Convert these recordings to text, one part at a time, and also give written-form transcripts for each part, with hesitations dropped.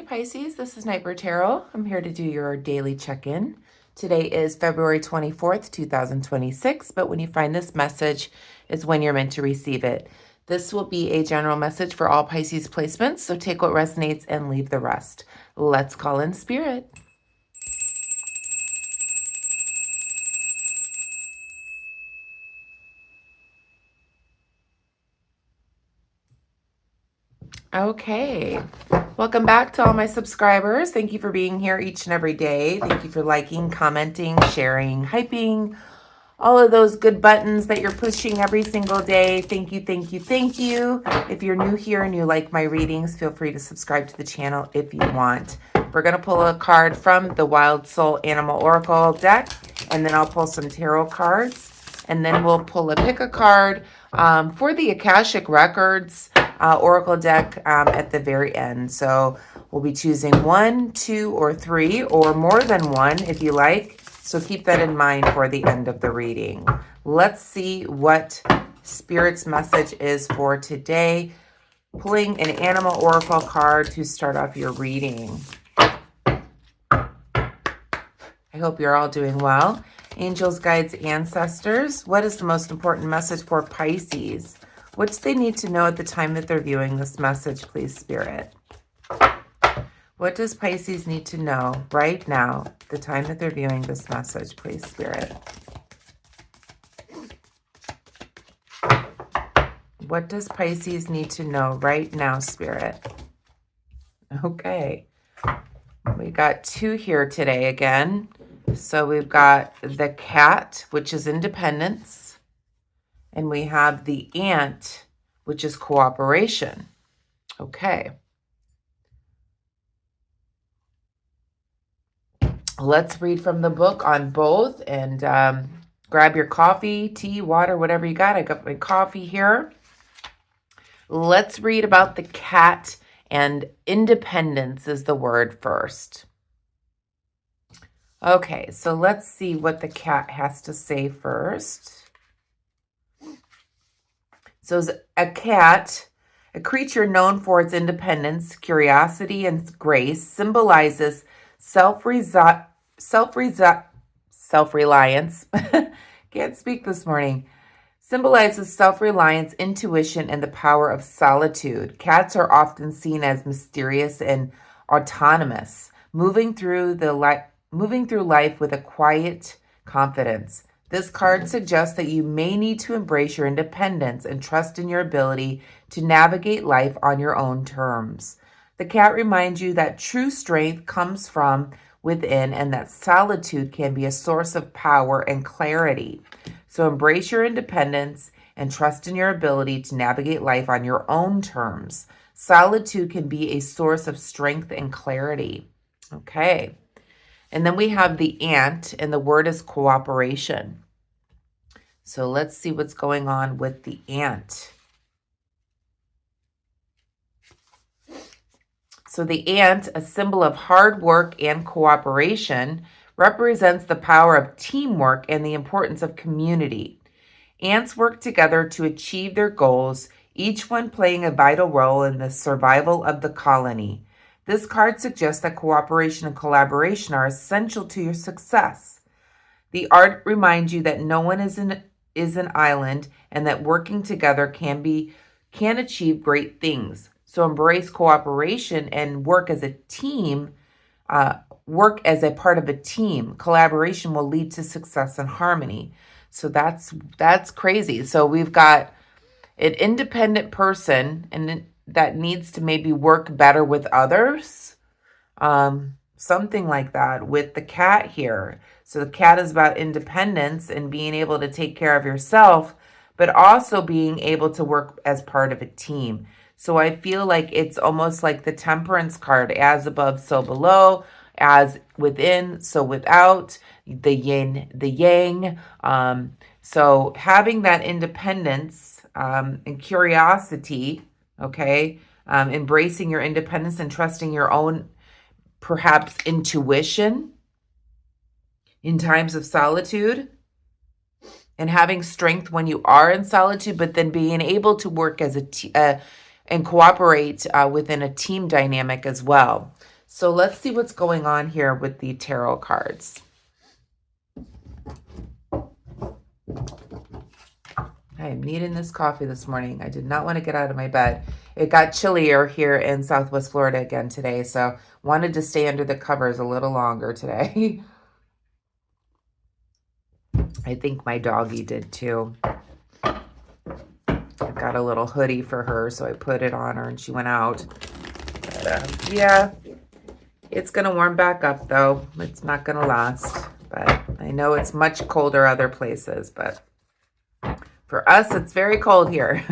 Pisces, this is Nightbird Tarot. I'm here to do your daily check-in. Today is February 24th, 2026, but when you find this message is when you're meant to receive it. This will be a general message for all Pisces placements, so take what resonates and leave the rest. Let's call in spirit. Okay, welcome back to all my subscribers. Thank you for being here each and every day. Thank you for liking, commenting, sharing, hyping, all of those good buttons that you're pushing every single day. Thank you, thank you, thank you. If you're new here and you like my readings, feel free to subscribe to the channel if you want. We're going to pull a card from the Wild Soul Animal Oracle deck, and then I'll pull some tarot cards, and then we'll pick a card for the Akashic Records Oracle deck at the very end. So we'll be choosing 1, 2, or 3, or more than one if you like. So keep that in mind for the end of the reading. Let's see what Spirit's message is for today. Pulling an Animal Oracle card to start off your reading. I hope you're all doing well. Angels, guides, ancestors, what is the most important message for Pisces? What do they need to know at the time that they're viewing this message, please, Spirit? What does Pisces need to know right now, the time that they're viewing this message, please, Spirit? What does Pisces need to know right now, Spirit? Okay. We got 2 here today again. So we've got the cat, which is independence. And we have the ant, which is cooperation. Okay. Let's read from the book on both, and grab your coffee, tea, water, whatever you got. I got my coffee here. Let's read about the cat, and independence is the word first. Okay, so let's see what the cat has to say first. So a cat, a creature known for its independence, curiosity, and grace, symbolizes self-reliance. Can't speak this morning. Symbolizes self-reliance, intuition, and the power of solitude. Cats are often seen as mysterious and autonomous, moving through life with a quiet confidence. This card suggests that you may need to embrace your independence and trust in your ability to navigate life on your own terms. The cat reminds you that true strength comes from within and that solitude can be a source of power and clarity. So embrace your independence and trust in your ability to navigate life on your own terms. Solitude can be a source of strength and clarity. Okay. And then we have the ant, and the word is cooperation. So let's see what's going on with the ant. So the ant, a symbol of hard work and cooperation, represents the power of teamwork and the importance of community. Ants work together to achieve their goals, each one playing a vital role in the survival of the colony. This card suggests that cooperation and collaboration are essential to your success. The art reminds you that no one is an island and that working together can achieve great things. So embrace cooperation and work as a team. Work as a part of a team. Collaboration will lead to success and harmony. So that's crazy. So we've got an independent person and that needs to maybe work better with others. Something like that with the cat here. So the cat is about independence and being able to take care of yourself, but also being able to work as part of a team. So I feel like it's almost like the temperance card, as above, so below, as within, so without, the yin, the yang. So having that independence and curiosity, okay, embracing your independence and trusting your own, perhaps, intuition in times of solitude, and having strength when you are in solitude, but then being able to work as and cooperate within a team dynamic as well. So let's see what's going on here with the tarot cards. I am needing this coffee this morning. I did not want to get out of my bed. It got chillier here in Southwest Florida again today, so wanted to stay under the covers a little longer today. I think my doggy did too. I got a little hoodie for her, so I put it on her and she went out. But, yeah, it's going to warm back up though. It's not going to last, but I know it's much colder other places, but for us, it's very cold here.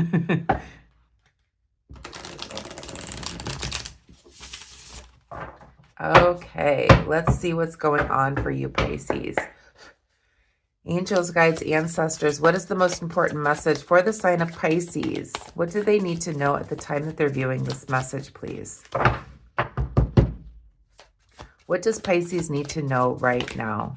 Okay, let's see what's going on for you, Pisces. Angels, guides, ancestors, what is the most important message for the sign of Pisces? What do they need to know at the time that they're viewing this message, please? What does Pisces need to know right now?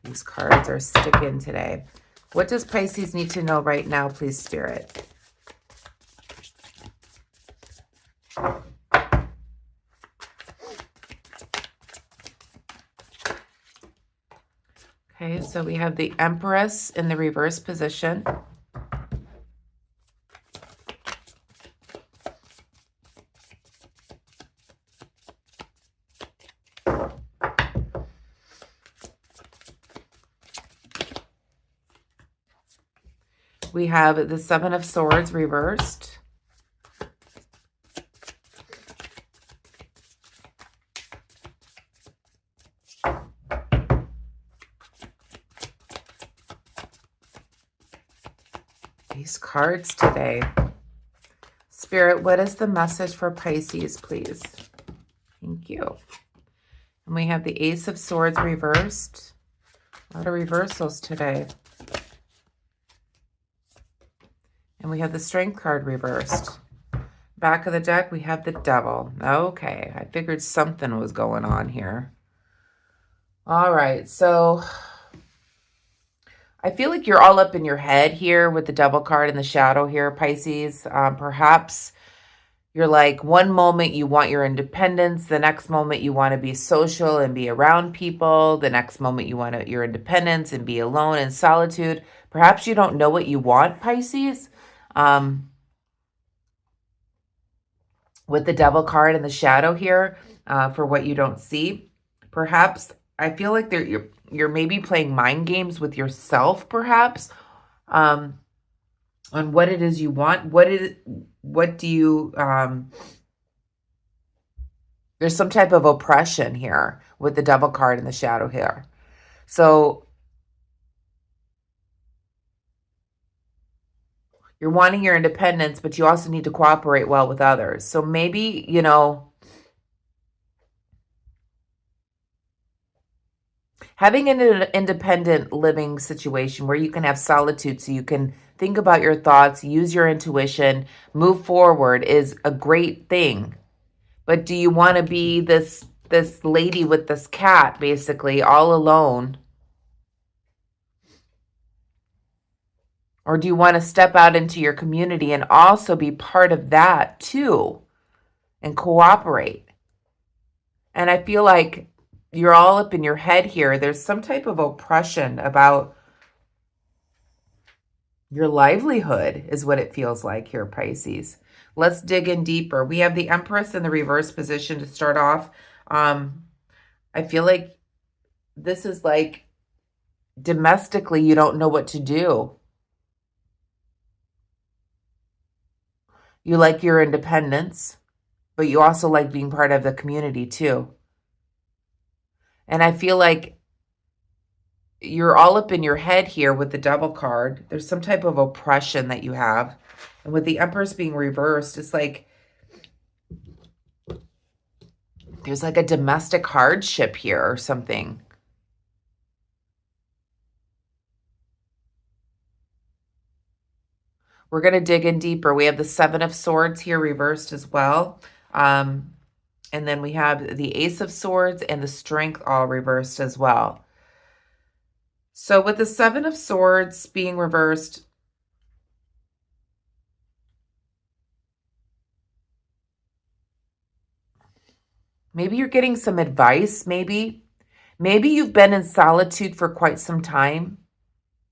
These cards are sticking today. What does Pisces need to know right now, please, Spirit? Okay, so we have the Empress in the reverse position. We have the Seven of Swords reversed. These cards today. Spirit, what is the message for Pisces, please? Thank you. And we have the Ace of Swords reversed. A lot of reversals today. And we have the Strength card reversed. Back of the deck, we have the Devil. Okay, I figured something was going on here. All right, so I feel like you're all up in your head here with the Devil card in the shadow here, Pisces. Perhaps you're like, one moment you want your independence, the next moment you want to be social and be around people, the next moment you want your independence and be alone in solitude. Perhaps you don't know what you want, Pisces. With the Devil card in the shadow here, for what you don't see, perhaps I feel like you're maybe playing mind games with yourself, perhaps, on what it is you want. What do you, there's some type of oppression here with the Devil card in the shadow here. So you're wanting your independence, but you also need to cooperate well with others. So maybe, you know, having an independent living situation where you can have solitude so you can think about your thoughts, use your intuition, move forward is a great thing. But do you want to be this lady with this cat, basically, all alone? Or do you want to step out into your community and also be part of that too and cooperate? And I feel like you're all up in your head here. There's some type of oppression about your livelihood is what it feels like here, Pisces. Let's dig in deeper. We have the Empress in the reverse position to start off. I feel like this is like domestically, you don't know what to do. You like your independence, but you also like being part of the community too. And I feel like you're all up in your head here with the Devil card. There's some type of oppression that you have. And with the Empress being reversed, it's like there's like a domestic hardship here or something. We're going to dig in deeper. We have the Seven of Swords here reversed as well. And then we have the Ace of Swords and the Strength all reversed as well. So with the Seven of Swords being reversed, Maybe you're getting some advice, maybe. Maybe you've been in solitude for quite some time.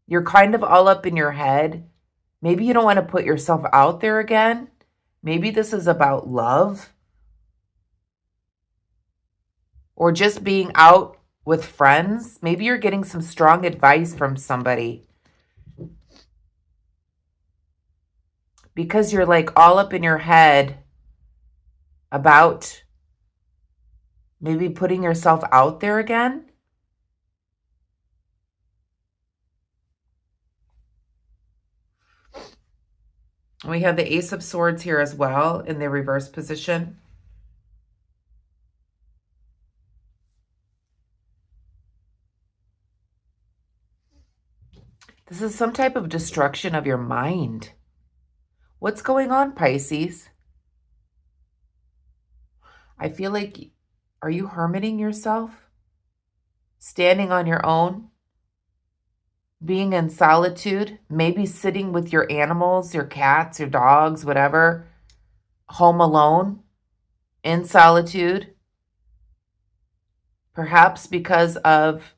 You're kind of all up in your head. Maybe you don't want to put yourself out there again. Maybe this is about love or just being out with friends. Maybe you're getting some strong advice from somebody because you're like all up in your head about maybe putting yourself out there again. We have the Ace of Swords here as well in the reverse position. This is some type of destruction of your mind. What's going on, Pisces? I feel like, are you hermiting yourself? Standing on your own? Being in solitude? Maybe sitting with your animals, your cats, your dogs, whatever. Home alone? In solitude? Perhaps because of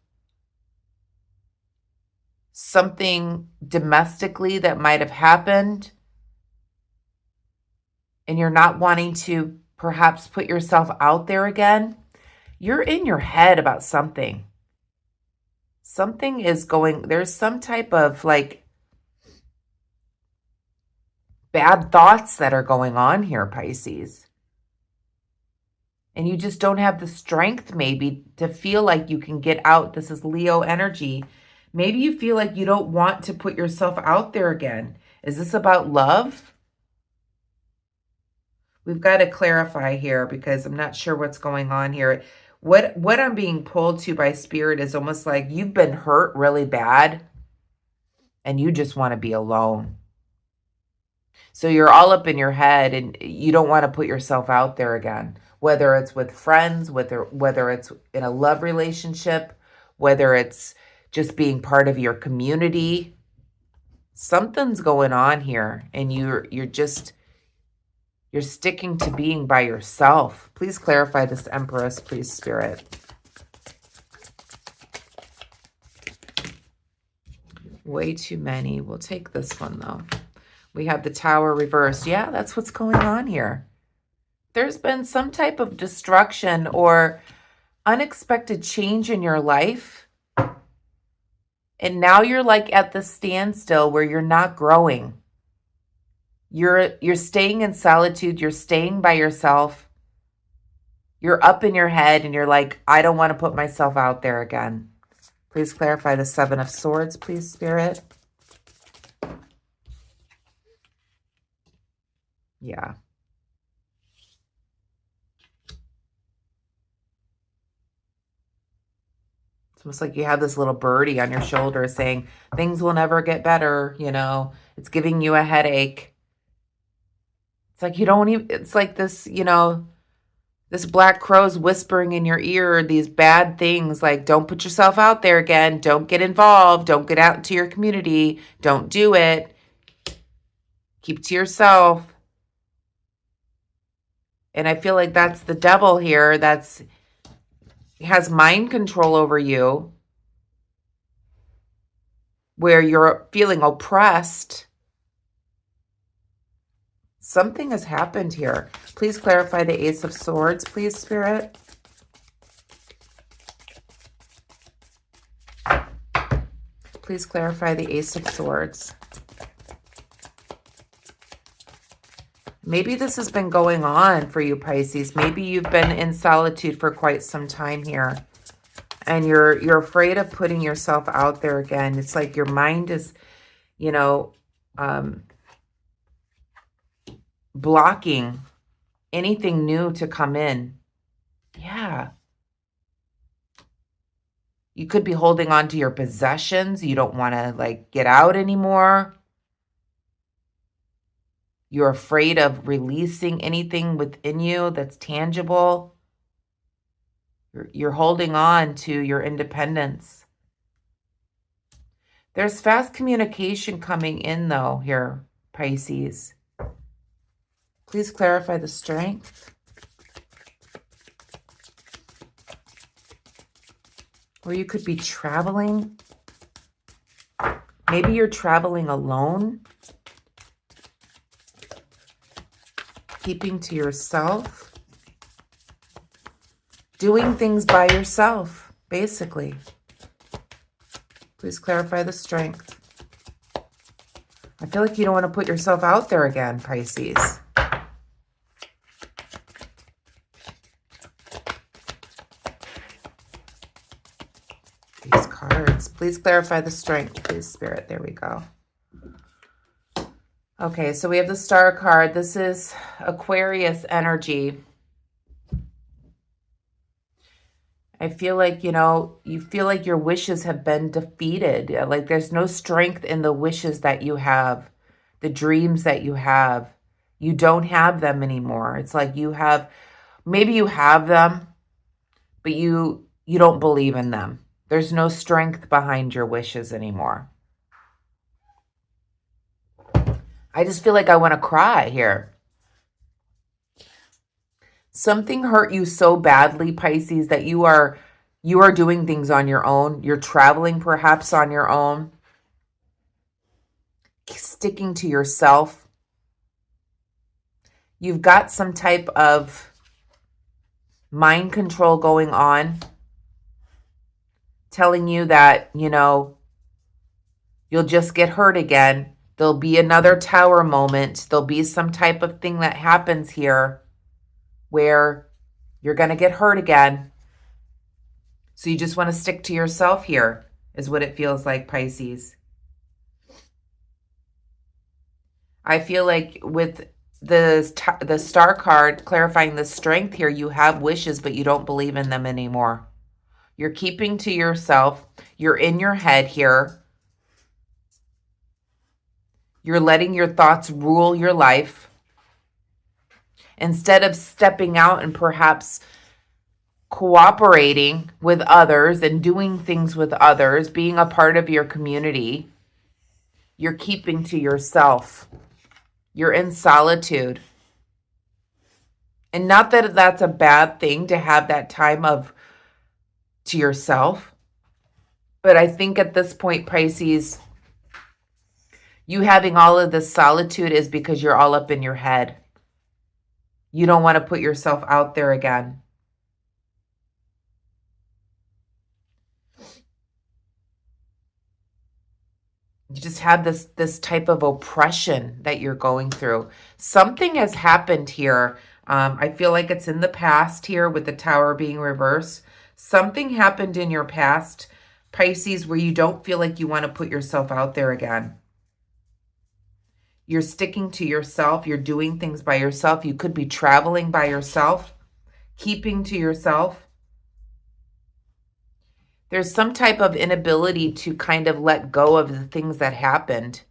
something domestically that might have happened and you're not wanting to perhaps put yourself out there again. You're in your head about something. Something is going, there's some type of like bad thoughts that are going on here, Pisces. And you just don't have the strength maybe to feel like you can get out. This is Leo energy. Maybe you feel like you don't want to put yourself out there again. Is this about love? We've got to clarify here because I'm not sure what's going on here. What I'm being pulled to by Spirit is almost like you've been hurt really bad and you just want to be alone. So you're all up in your head and you don't want to put yourself out there again, whether it's with friends, whether it's in a love relationship, whether it's just being part of your community. Something's going on here and you're sticking to being by yourself. Please clarify this, Empress, please, Spirit. Way too many. We'll take this one, though. We have the Tower reversed. Yeah, that's what's going on here. There's been some type of destruction or unexpected change in your life. And now you're like at the standstill where you're not growing. You're staying in solitude. You're staying by yourself. You're up in your head and you're like, I don't want to put myself out there again. Please clarify the Seven of Swords, please, Spirit. Yeah. It's almost like you have this little birdie on your shoulder saying, things will never get better, you know. It's giving you a headache. It's like you don't even, it's like this, you know, this black crow's whispering in your ear these bad things like, don't put yourself out there again. Don't get involved. Don't get out into your community. Don't do it. Keep to yourself. And I feel like that's the devil here. Has mind control over you, where you're feeling oppressed. Something has happened here. Please clarify the Ace of Swords, please, Spirit. Please clarify the Ace of Swords. Maybe this has been going on for you, Pisces. Maybe you've been in solitude for quite some time here. And you're afraid of putting yourself out there again. It's like your mind is, you know, blocking anything new to come in. Yeah. You could be holding on to your possessions. You don't want to like get out anymore. You're afraid of releasing anything within you that's tangible. You're holding on to your independence. There's fast communication coming in, though, here, Pisces. Please clarify the strength. Or you could be traveling. Maybe you're traveling alone. Keeping to yourself. Doing things by yourself, basically. Please clarify the strength. I feel like you don't want to put yourself out there again, Pisces. These cards. Please clarify the strength, please, Spirit. There we go. Okay, so we have the Star card. This is Aquarius energy. I feel like, you feel like your wishes have been defeated. Like there's no strength in the wishes that you have, the dreams that you have. You don't have them anymore. It's like maybe you have them, but you don't believe in them. There's no strength behind your wishes anymore. I just feel like I want to cry here. Something hurt you so badly, Pisces, that you are doing things on your own. You're traveling perhaps on your own. Sticking to yourself. You've got some type of mind control going on. Telling you that, you'll just get hurt again. There'll be another tower moment. There'll be some type of thing that happens here where you're going to get hurt again. So you just want to stick to yourself here, is what it feels like, Pisces. I feel like with the Star card clarifying the strength here, you have wishes, but you don't believe in them anymore. You're keeping to yourself. You're in your head here. You're letting your thoughts rule your life. Instead of stepping out and perhaps cooperating with others and doing things with others, being a part of your community, you're keeping to yourself. You're in solitude. And not that that's a bad thing to have that time to yourself. But I think at this point, Pisces, you having all of this solitude is because you're all up in your head. You don't want to put yourself out there again. You just have this type of oppression that you're going through. Something has happened here. I feel like it's in the past here with the tower being reversed. Something happened in your past, Pisces, where you don't feel like you want to put yourself out there again. You're sticking to yourself. You're doing things by yourself. You could be traveling by yourself, keeping to yourself. There's some type of inability to kind of let go of the things that happened.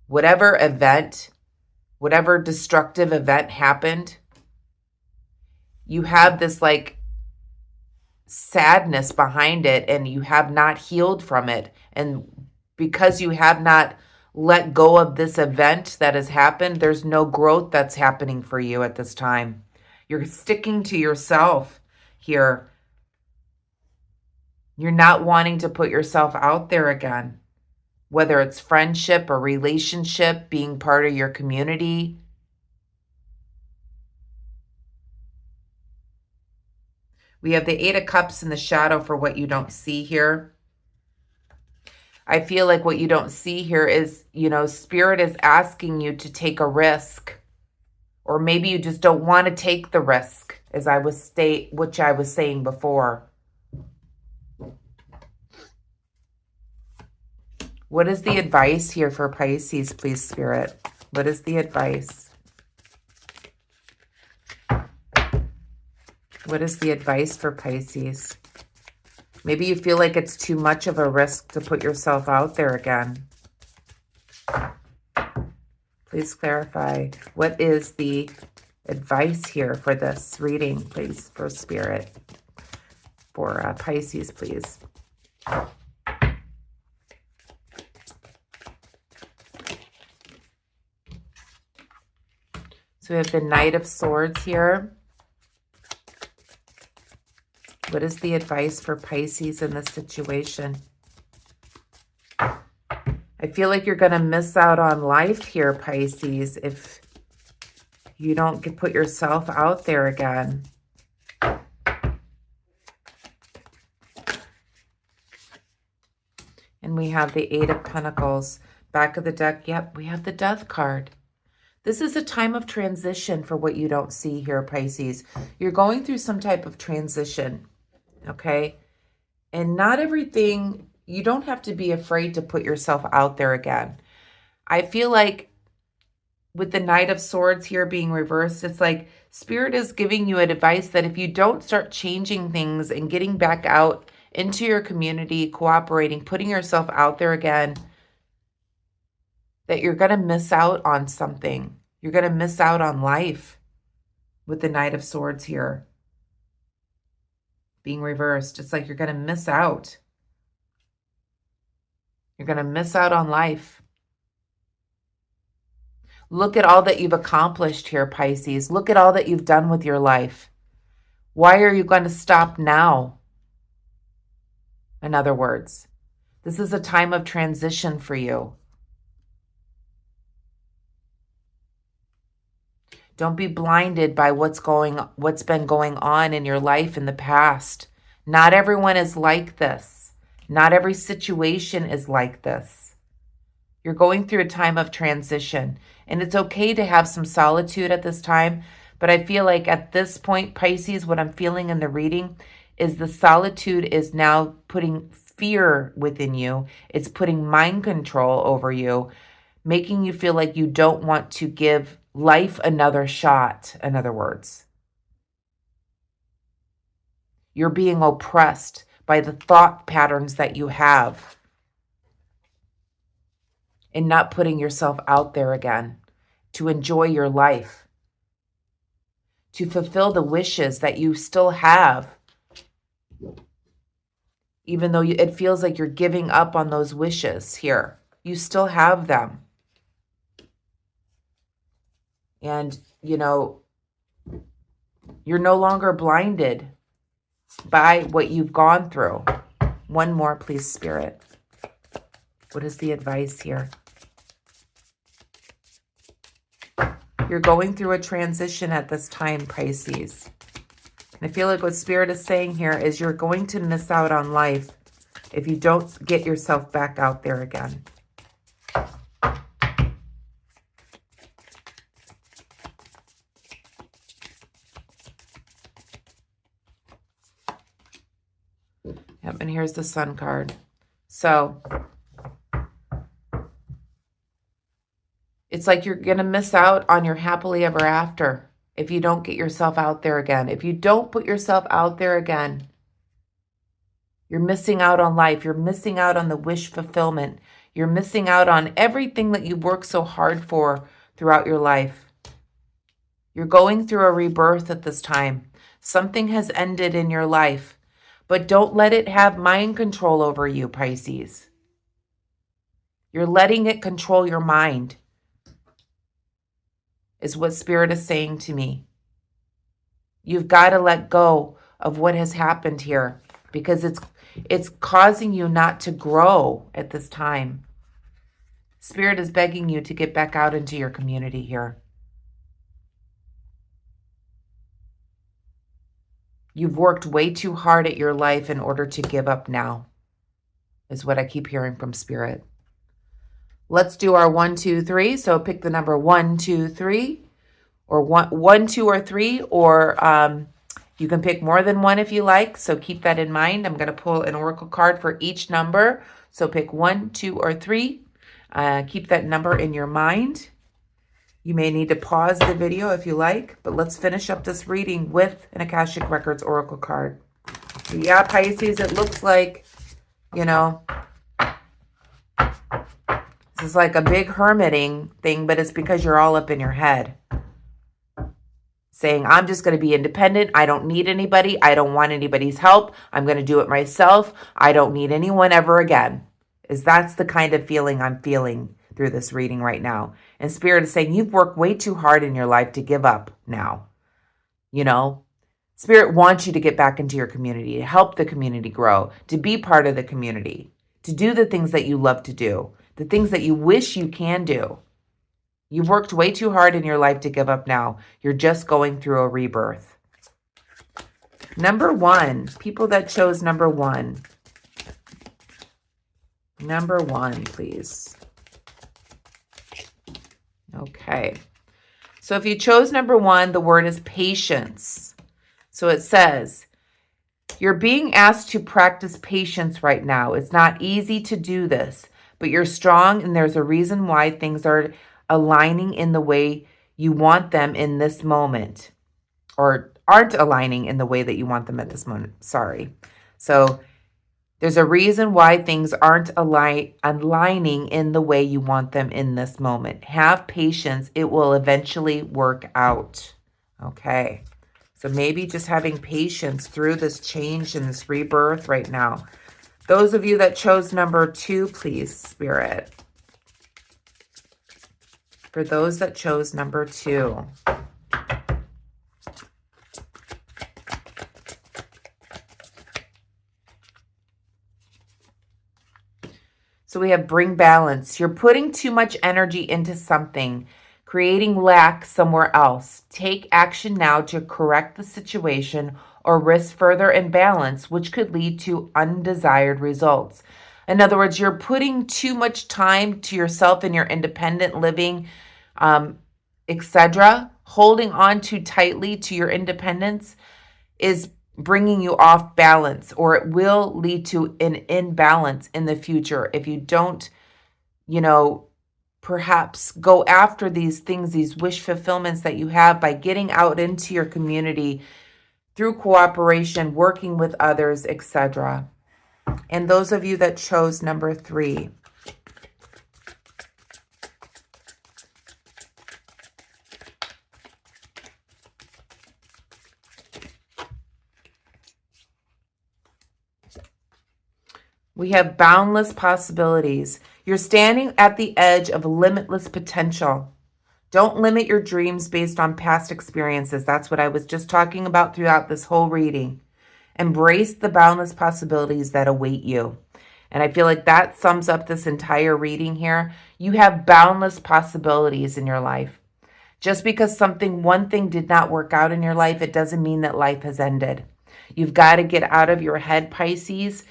Whatever event, whatever destructive event happened, you have this like sadness behind it and you have not healed from it. And because you have not let go of this event that has happened, there's no growth that's happening for you at this time. You're sticking to yourself here. You're not wanting to put yourself out there again, whether it's friendship or relationship, being part of your community. We have the Eight of Cups in the shadow for what you don't see here. I feel like what you don't see here is, Spirit is asking you to take a risk. Or maybe you just don't want to take the risk, which I was saying before. What is the advice here for Pisces, please, Spirit? What is the advice? What is the advice for Pisces? Maybe you feel like it's too much of a risk to put yourself out there again. Please clarify. What is the advice here for this reading, please, for Spirit? For Pisces, please. So we have the Knight of Swords here. What is the advice for Pisces in this situation? I feel like you're going to miss out on life here, Pisces, if you don't put yourself out there again. And we have the Eight of Pentacles. Back of the deck, yep, we have the Death card. This is a time of transition for what you don't see here, Pisces. You're going through some type of transition, okay? And not everything, you don't have to be afraid to put yourself out there again. I feel like with the Knight of Swords here being reversed, it's like Spirit is giving you advice that if you don't start changing things and getting back out into your community, cooperating, putting yourself out there again, that you're going to miss out on something. You're going to miss out on life with the Knight of Swords here being reversed. It's like you're going to miss out. You're going to miss out on life. Look at all that you've accomplished here, Pisces. Look at all that you've done with your life. Why are you going to stop now? In other words, this is a time of transition for you. Don't be blinded by what's been going on in your life in the past. Not everyone is like this. Not every situation is like this. You're going through a time of transition, and it's okay to have some solitude at this time, but I feel like at this point, Pisces, what I'm feeling in the reading is the solitude is now putting fear within you. It's putting mind control over you, making you feel like you don't want to give life another shot, in other words. You're being oppressed by the thought patterns that you have and not putting yourself out there again to enjoy your life, to fulfill the wishes that you still have, even though it feels like you're giving up on those wishes here. You still have them. And, you're no longer blinded by what you've gone through. One more, please, Spirit. What is the advice here? You're going through a transition at this time, Pisces. And I feel like what Spirit is saying here is you're going to miss out on life if you don't get yourself back out there again. Yep, and here's the Sun card. So it's like you're going to miss out on your happily ever after if you don't get yourself out there again. If you don't put yourself out there again, you're missing out on life. You're missing out on the wish fulfillment. You're missing out on everything that you worked so hard for throughout your life. You're going through a rebirth at this time. Something has ended in your life. But don't let it have mind control over you, Pisces. You're letting it control your mind, is what Spirit is saying to me. You've got to let go of what has happened here because it's causing you not to grow at this time. Spirit is begging you to get back out into your community here. You've worked way too hard at your life in order to give up now, is what I keep hearing from Spirit. Let's do our 1, 2, 3. So pick the number 1, 2, 3, or 1, 2, or 3, or you can pick more than one if you like. So keep that in mind. I'm going to pull an oracle card for each number. So pick 1, 2, or 3. Keep that number in your mind. You may need to pause the video if you like, but let's finish up this reading with an Akashic Records Oracle card. So yeah, Pisces, it looks like, this is like a big hermiting thing, but it's because you're all up in your head. Saying, I'm just going to be independent. I don't need anybody. I don't want anybody's help. I'm going to do it myself. I don't need anyone ever again. That's the kind of feeling I'm feeling through this reading right now. And Spirit is saying you've worked way too hard in your life to give up now. Spirit wants you to get back into your community, to help the community grow, to be part of the community, to do the things that you love to do, the things that you wish you can do. You've worked way too hard in your life to give up now. You're just going through a rebirth. Number 1, people that chose number 1. Number 1, please. Okay. So if you chose number 1, the word is patience. So it says, you're being asked to practice patience right now. It's not easy to do this, but you're strong and there's a reason why things are aligning in the way you want them in this moment, or aren't aligning in the way that you want them at this moment. Sorry. So there's a reason why things aren't aligning in the way you want them in this moment. Have patience. It will eventually work out. Okay. So maybe just having patience through this change and this rebirth right now. Those of you that chose number 2, please, Spirit. For those that chose number 2. So we have bring balance. You're putting too much energy into something, creating lack somewhere else. Take action now to correct the situation or risk further imbalance, which could lead to undesired results. In other words, you're putting too much time to yourself in your independent living, etc. Holding on too tightly to your independence is bringing you off balance, or it will lead to an imbalance in the future if you don't, perhaps go after these things, these wish fulfillments that you have by getting out into your community through cooperation, working with others, etc. And those of you that chose number 3. We have boundless possibilities. You're standing at the edge of limitless potential. Don't limit your dreams based on past experiences. That's what I was just talking about throughout this whole reading. Embrace the boundless possibilities that await you. And I feel like that sums up this entire reading here. You have boundless possibilities in your life. Just because one thing did not work out in your life, it doesn't mean that life has ended. You've got to get out of your head, Pisces.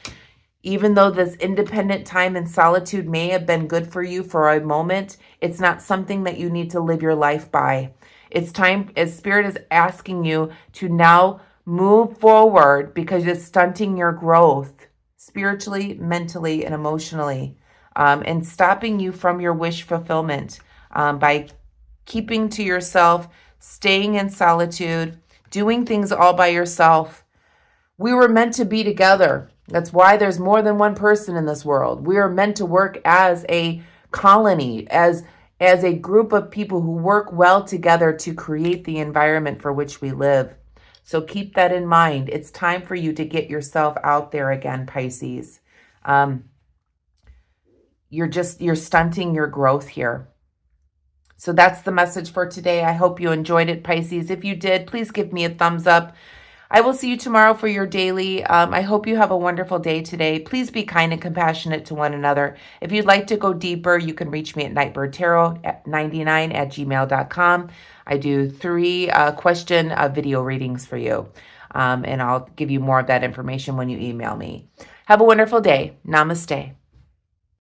Even though this independent time and solitude may have been good for you for a moment, it's not something that you need to live your life by. It's time, as Spirit is asking you to now move forward, because it's stunting your growth spiritually, mentally, and emotionally, and stopping you from your wish fulfillment by keeping to yourself, staying in solitude, doing things all by yourself. We were meant to be together. That's why there's more than one person in this world. We are meant to work as a colony, as a group of people who work well together to create the environment for which we live. So keep that in mind. It's time for you to get yourself out there again, Pisces. You're stunting your growth here. So that's the message for today. I hope you enjoyed it, Pisces. If you did, please give me a thumbs up. I will see you tomorrow for your daily. I hope you have a wonderful day today. Please be kind and compassionate to one another. If you'd like to go deeper, you can reach me at nightbirdtarot99@gmail.com. I do 3 question video readings for you, and I'll give you more of that information when you email me. Have a wonderful day. Namaste.